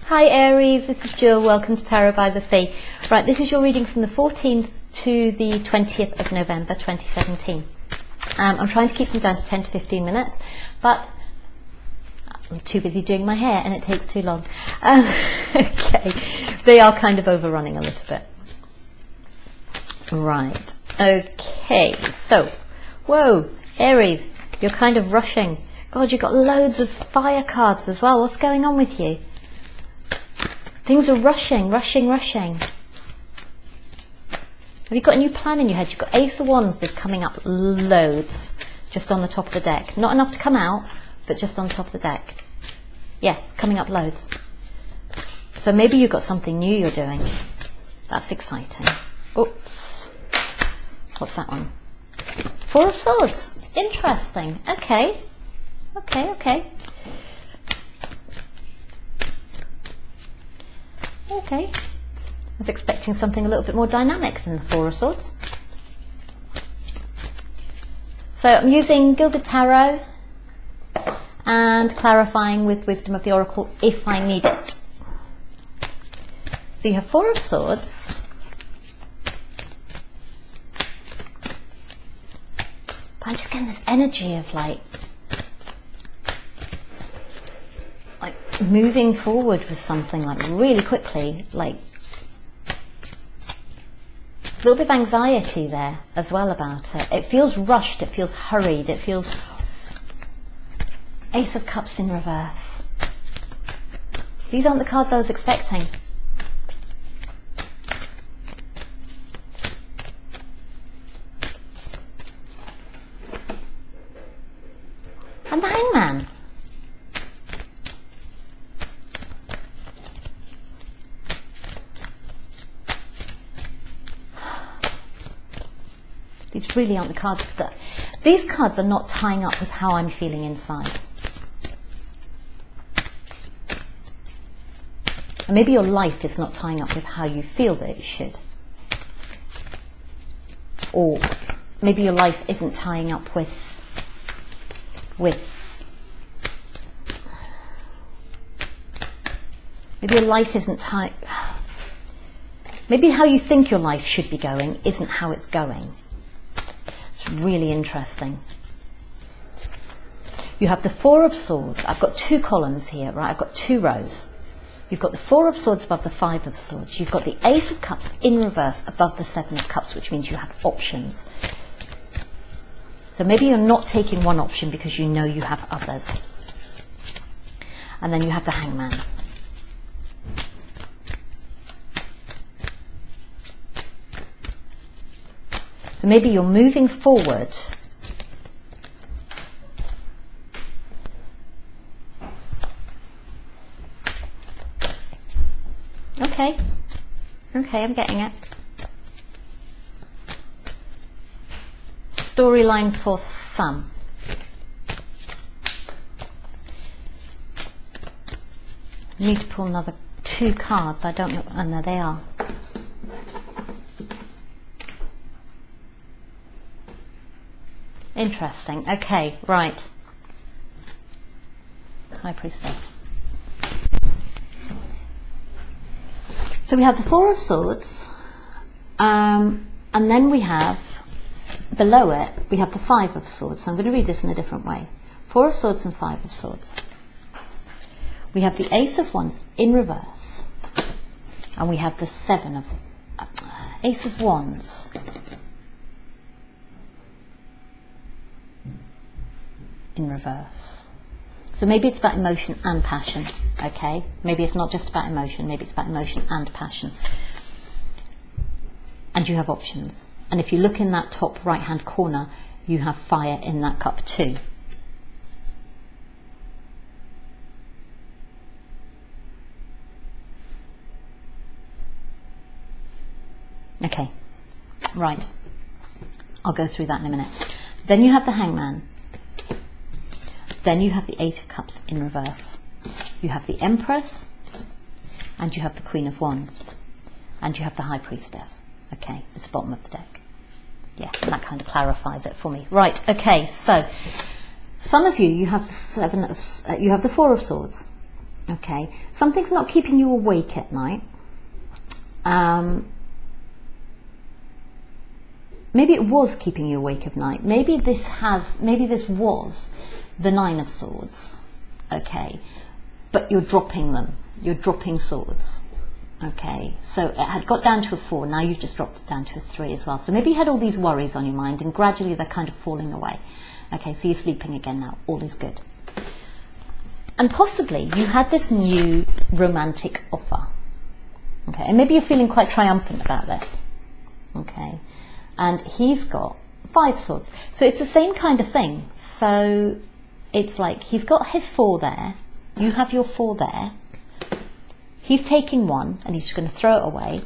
Hi Aries, this is Jill. Welcome to Tarot by the Sea. Right, this is your reading from the 14th to the 20th of November 2017. I'm trying to keep them down to 10 to 15 minutes, but I'm too busy doing my hair and it takes too long. Okay, they are kind of overrunning a little bit. Right, okay, so, whoa, Aries, you're kind of rushing. God, you've got loads of fire cards as well. What's going on with you? Things are rushing. Have you got a new plan in your head? You've got Ace of Wands is coming up loads, just on the top of the deck. Not enough to come out, but just on top of the deck. Yeah, coming up loads. So maybe you've got something new you're doing. That's exciting. Oops. What's that one? Four of Swords. Interesting. Okay. Okay, I was expecting something a little bit more dynamic than the Four of Swords. So I'm using Gilded Tarot and clarifying with Wisdom of the Oracle if I need it. So you have Four of Swords, but I'm just getting this energy of like moving forward with something like really quickly, like a little bit of anxiety there as well about it. It feels rushed, it feels hurried, it feels Ace of Cups in reverse. These aren't the cards I was expecting. And the Hangman. These really aren't the cards that... These cards are not tying up with how I'm feeling inside. And maybe your life is not tying up with how you feel that it should. Or maybe your life isn't tying up with maybe your life isn't tying... Maybe how you think your life should be going isn't how it's going. Really interesting. You have the Four of Swords. I've got two columns here, right? I've got two rows. You've got the Four of Swords above the Five of Swords. You've got the Ace of Cups in reverse above the Seven of Cups, which means you have options. So maybe you're not taking one option because you know you have others. And then you have the Hangman. So maybe you're moving forward Okay, I'm getting it. Storyline for some. I need to pull another two cards. I don't know. Oh, no, they are. Interesting. Okay, right. High Priestess. So we have the Four of Swords, and then we have, below it, we have the Five of Swords. So I'm going to read this in a different way. Four of Swords and Five of Swords. We have the Ace of Wands in reverse, and we have the Seven of Ace of Wands. In reverse. So maybe it's about emotion and passion, okay? Maybe it's not just about emotion, maybe it's about emotion and passion. And you have options. And if you look in that top right hand corner, you have fire in that cup too. Okay, right. I'll go through that in a minute. Then you have the Hangman. Then you have the Eight of Cups in reverse. You have the Empress, and you have the Queen of Wands, and you have the High Priestess. Okay, it's the bottom of the deck. Yeah, and that kind of clarifies it for me. Right, okay, so some of you have the Four of Swords, Okay, something's not keeping you awake at night. Maybe it was keeping you awake at night. Maybe this was the Nine of Swords. Okay, but you're dropping them. You're dropping swords. Okay, so it had got down to a 4. Now you've just dropped it down to a 3 as well. So maybe you had all these worries on your mind, and gradually they're kind of falling away. Okay, so you're sleeping again now. All is good. And possibly you had this new romantic offer. Okay, and maybe you're feeling quite triumphant about this. Okay, and he's got 5 swords. So it's the same kind of thing. So it's like he's got his 4 there. You have your 4 there. He's taking 1 and he's just going to throw it away.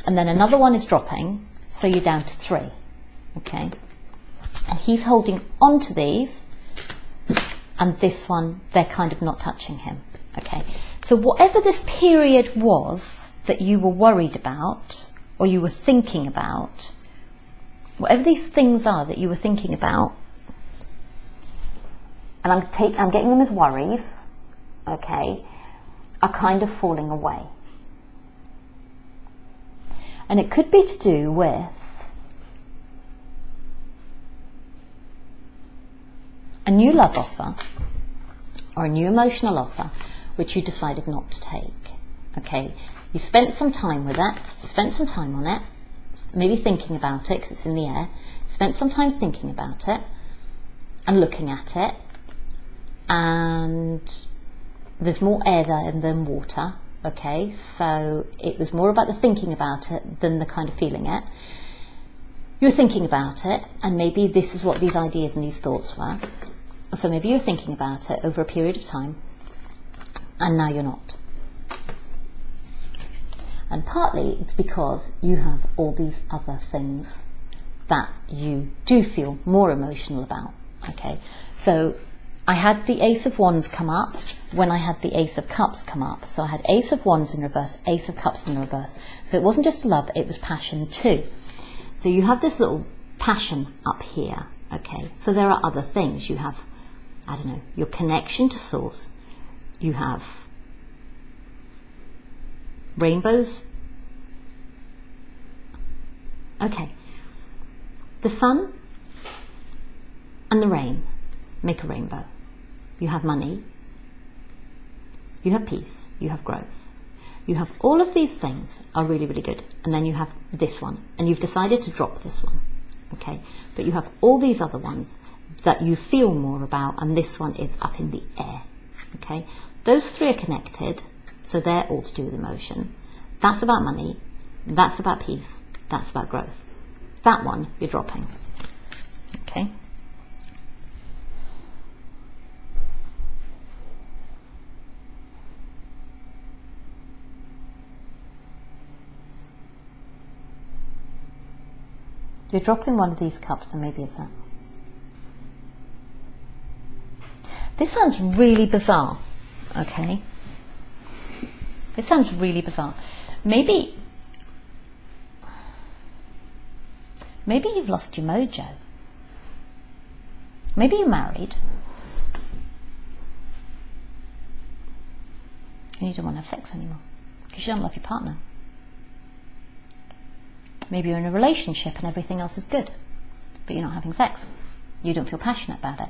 And then another one is dropping. So you're down to 3. Okay, and he's holding on to these. And this one, they're kind of not touching him. Okay, so whatever this period was that you were worried about or you were thinking about, whatever these things are that you were thinking about, and I'm getting them as worries, okay, are kind of falling away. And it could be to do with a new love offer or a new emotional offer which you decided not to take. Okay, you spent some time with it, you spent some time on it, maybe thinking about it because it's in the air, spent some time thinking about it and looking at it, and there's more air there than water. Okay, so it was more about the thinking about it than the kind of feeling it. You're thinking about it, and maybe this is what these ideas and these thoughts were. So maybe you're thinking about it over a period of time, and now you're not. And partly it's because you have all these other things that you do feel more emotional about. Okay, so I had the Ace of Wands come up when I had the Ace of Cups come up. So I had Ace of Wands in reverse, Ace of Cups in reverse. So it wasn't just love, it was passion too. So you have this little passion up here. Okay, so there are other things. You have, I don't know, your connection to source. You have rainbows. Okay, the sun and the rain make a rainbow. You have money, you have peace, you have growth. You have all of these things are really, really good. And then you have this one, and you've decided to drop this one. Okay, but you have all these other ones that you feel more about, and this one is up in the air. Okay, those 3 are connected, so they're all to do with emotion. That's about money, that's about peace, that's about growth. That one you're dropping. Okay. You're dropping one of these cups, and maybe it's that. This sounds really bizarre, okay? This sounds really bizarre. Maybe you've lost your mojo. Maybe you're married and you don't want to have sex anymore because you don't love your partner. Maybe you're in a relationship and everything else is good, but you're not having sex. You don't feel passionate about it.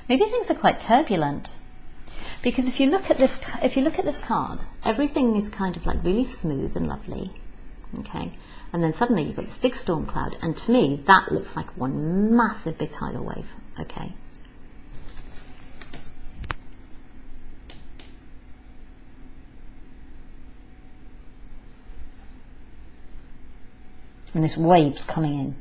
Maybe things are quite turbulent, because if you look at this card, everything is kind of like really smooth and lovely, okay? And then suddenly you've got this big storm cloud, and to me that looks like one massive big tidal wave, okay? And this wave's coming in.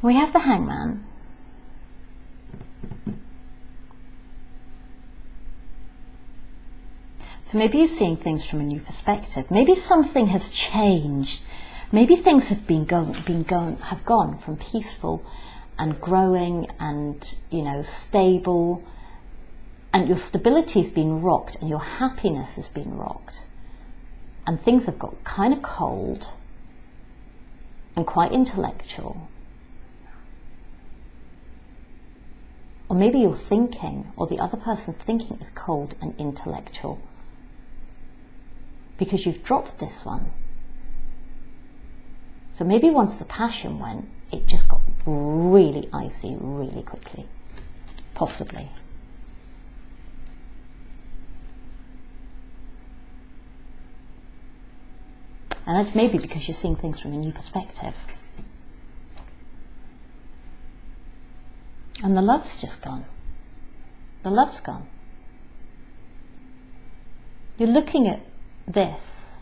We have the Hangman. So maybe you're seeing things from a new perspective. Maybe something has changed. Maybe things have have gone from peaceful and growing and, you know, stable, and your stability's been rocked and your happiness has been rocked, and things have got kind of cold and quite intellectual. Or maybe your thinking, or the other person's thinking, is cold and intellectual because you've dropped this one. So maybe once the passion went, it just got really icy really quickly, possibly. And that's maybe because you're seeing things from a new perspective. And the love's just gone. The love's gone. You're looking at this.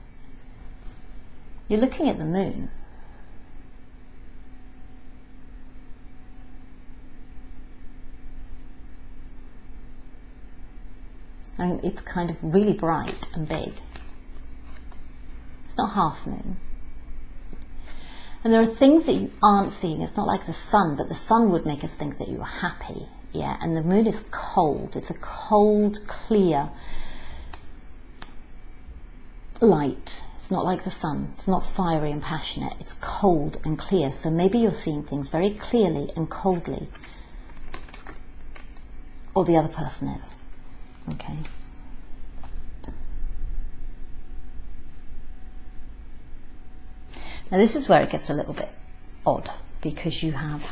You're looking at the moon. And it's kind of really bright and big. It's not half moon. And there are things that you aren't seeing. It's not like the sun, but the sun would make us think that you are happy. Yeah, and the moon is cold. It's a cold, clear light. It's not like the sun. It's not fiery and passionate. It's cold and clear. So maybe you're seeing things very clearly and coldly. Or the other person is. Okay. Now this is where it gets a little bit odd, because you have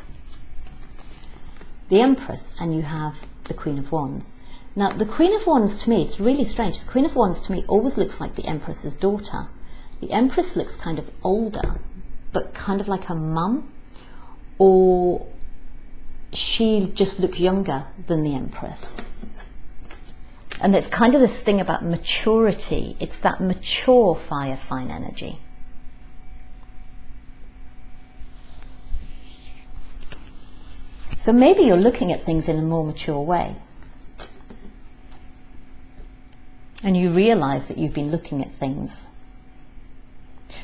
the Empress and you have the Queen of Wands. Now the Queen of Wands, to me, it's really strange. The Queen of Wands to me always looks like the Empress's daughter. The Empress looks kind of older, but kind of like her mum, or she just looks younger than the Empress. And it's kind of this thing about maturity. It's that mature fire sign energy. So maybe you're looking at things in a more mature way. And you realize that you've been looking at things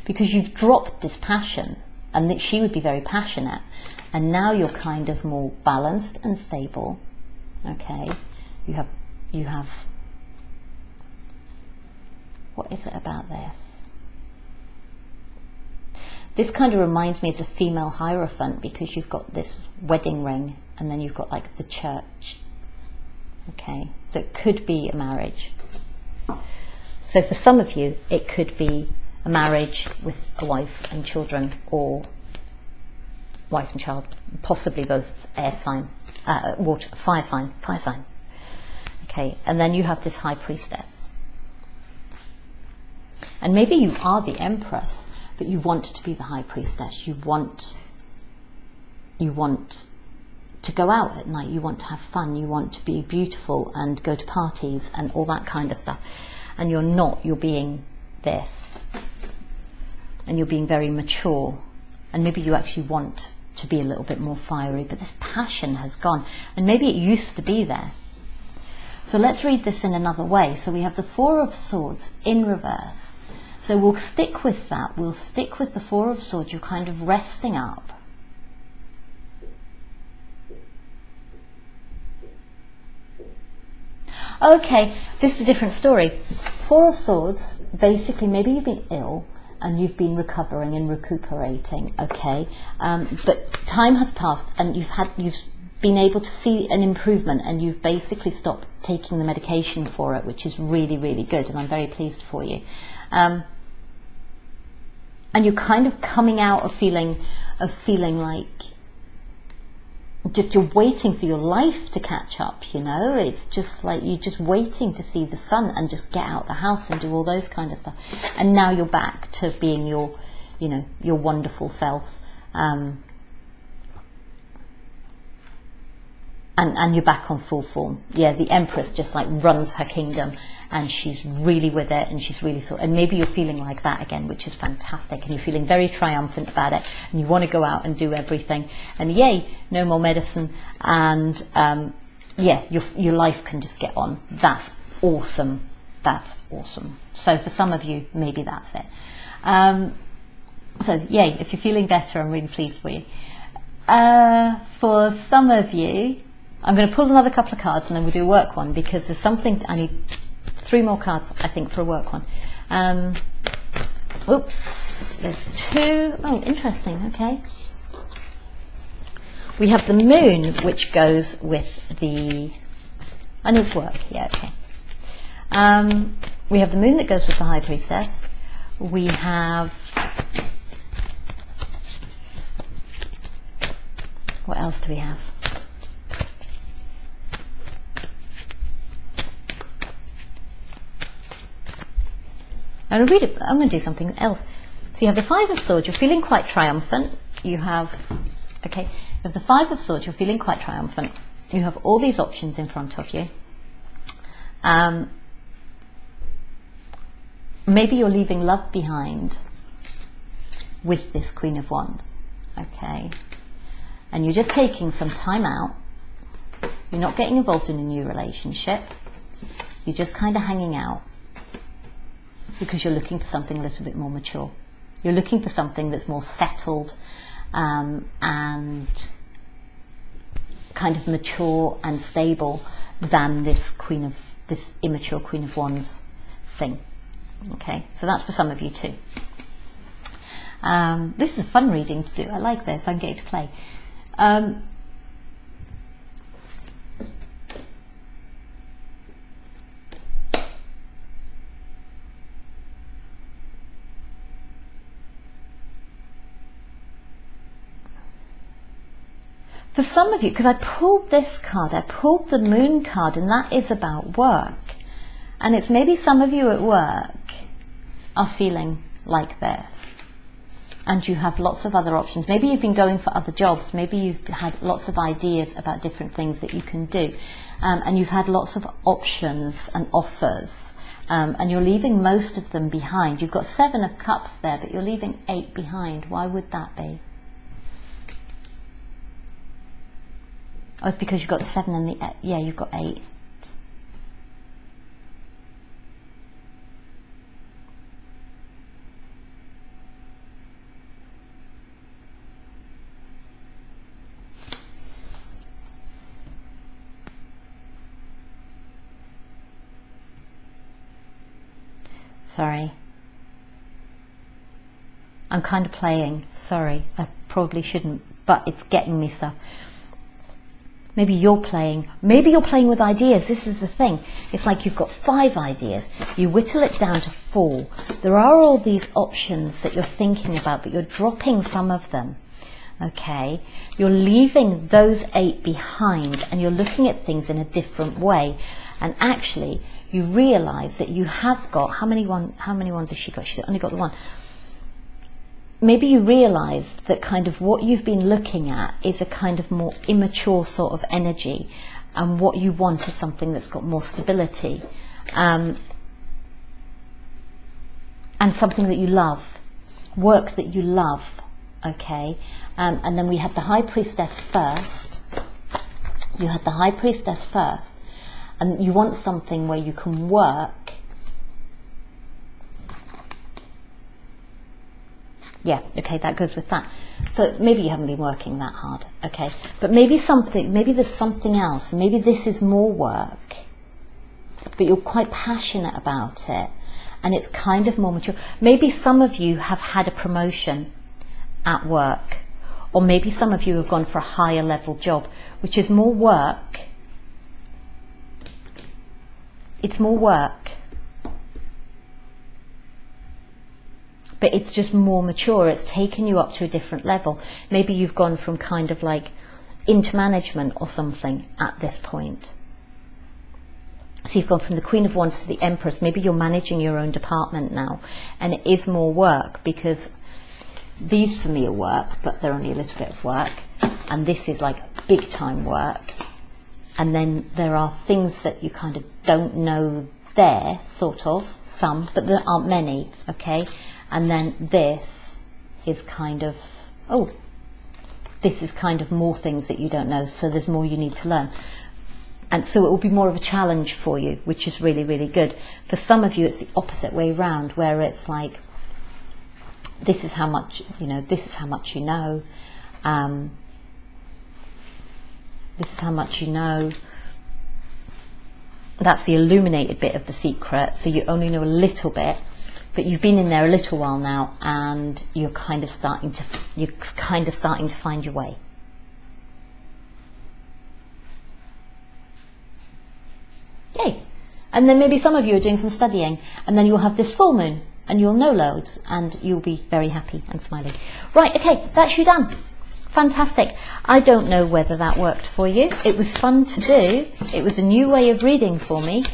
because you've dropped this passion, and that she would be very passionate, and now you're kind of more balanced and stable. Okay, you have what is it about this? This kind of reminds me of a female Hierophant, because you've got this wedding ring and then you've got like the church. Okay, so it could be a marriage. So for some of you, it could be a marriage with a wife and children, or wife and child, possibly both air sign, fire sign. Okay, and then you have this High Priestess. And maybe you are the Empress, but you want to be the High Priestess. You want to go out at night. You want to have fun. You want to be beautiful and go to parties and all that kind of stuff. And you're not. You're being this. And you're being very mature. And maybe you actually want to be a little bit more fiery, but this passion has gone. And maybe it used to be there. So let's read this in another way. So we have the Four of Swords in reverse. So we'll stick with that. We'll stick with the Four of Swords. You're kind of resting up. Okay, this is a different story. Four of Swords, basically, maybe you've been ill and you've been recovering and recuperating, okay? But time has passed and you've been able to see an improvement, and you've basically stopped taking the medication for it, which is really, really good, and I'm very pleased for you. And you're kind of coming out of feeling like just you're waiting for your life to catch up, you know. It's just like you're just waiting to see the sun and just get out the house and do all those kind of stuff. And now you're back to being your, you know, your wonderful self. And you're back on full form. Yeah, the Empress just like runs her kingdom, and she's really with it, and she's really and maybe you're feeling like that again, which is fantastic, and you're feeling very triumphant about it, and you want to go out and do everything, and yay, no more medicine, and yeah, your life can just get on. That's awesome. that's awesome. So for some of you, maybe that's it. So yay, if you're feeling better, I'm really pleased for you. For some of you, I'm going to pull another couple of cards and then we'll do a work one, because there's something, I need 3 more cards, I think, for a work one. Oops, there's 2. Oh, interesting, okay. We have the moon, which goes with the, I need to work, yeah, okay. We have the moon that goes with the high priestess. We have, what else do we have? I'm going to do something else. So you have the 5 of Swords, you're feeling quite triumphant. You have, okay, you have the 5 of Swords, you're feeling quite triumphant. You have all these options in front of you. Maybe you're leaving love behind with this Queen of Wands, okay? And you're just taking some time out. You're not getting involved in a new relationship. You're just kind of hanging out because you're looking for something a little bit more mature. You're looking for something that's more settled and kind of mature and stable than this immature Queen of Wands thing. Okay, so that's for some of you too. This is a fun reading to do. I like this. I'm going to play. For some of you, because I pulled this card, I pulled the moon card, and that is about work. And it's maybe some of you at work are feeling like this. And you have lots of other options. Maybe you've been going for other jobs. Maybe you've had lots of ideas about different things that you can do. And you've had lots of options and offers. And you're leaving most of them behind. You've got 7 of Cups there, but you're leaving 8 behind. Why would that be? Oh, it's because you've got 7 and the, yeah, you've got 8. Sorry. I'm kind of playing. Sorry. I probably shouldn't, but it's getting me stuff. Maybe you're playing with ideas. This is the thing. It's like you've got 5 ideas. You whittle it down to 4. There are all these options that you're thinking about, but you're dropping some of them. Okay? You're leaving those 8 behind and you're looking at things in a different way. And actually, you realise that you have got, how many ones has she got? She's only got the 1. Maybe you realise that kind of what you've been looking at is a kind of more immature sort of energy, and what you want is something that's got more stability, and something that you love, work that you love, okay? And then we have the High Priestess first. You had the High Priestess first, and you want something where you can work. Yeah, okay, that goes with that. So maybe you haven't been working that hard, okay? But maybe there's something else. Maybe this is more work, but you're quite passionate about it, and it's kind of more mature. Maybe some of you have had a promotion at work, or maybe some of you have gone for a higher level job, which is more work. It's more work, but it's just more mature. It's taken you up to a different level. Maybe you've gone from kind of like into management or something at this point. So you've gone from the Queen of Wands to the Empress. Maybe you're managing your own department now, and it is more work, because these for me are work, but they're only a little bit of work, and this is like big time work. And then there are things that you kind of don't know there, sort of, some, but there aren't many, okay? And then this is kind of, this is kind of more things that you don't know, so there's more you need to learn. And so it will be more of a challenge for you, which is really, really good. For some of you, it's the opposite way round, where it's like, this is how much, this is how much you know. This is how much you know. That's the illuminated bit of the secret. So you only know a little bit, but you've been in there a little while now, and you're kind of starting to find your way. Yay! And then maybe some of you are doing some studying, and then you'll have this full moon, and you'll know loads, and you'll be very happy and smiling. Right, okay, that's you done. Fantastic. I don't know whether that worked for you. It was fun to do. It was a new way of reading for me.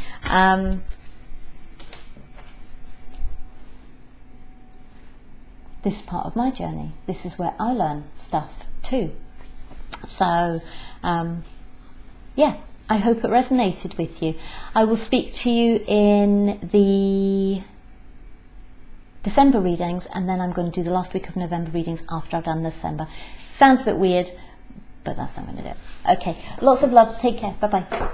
This is part of my journey. This is where I learn stuff too. So, yeah. I hope it resonated with you. I will speak to you in the December readings, and then I'm going to do the last week of November readings after I've done December. Sounds a bit weird, but that's what I'm going to do. Okay, lots of love. Take care. Bye-bye.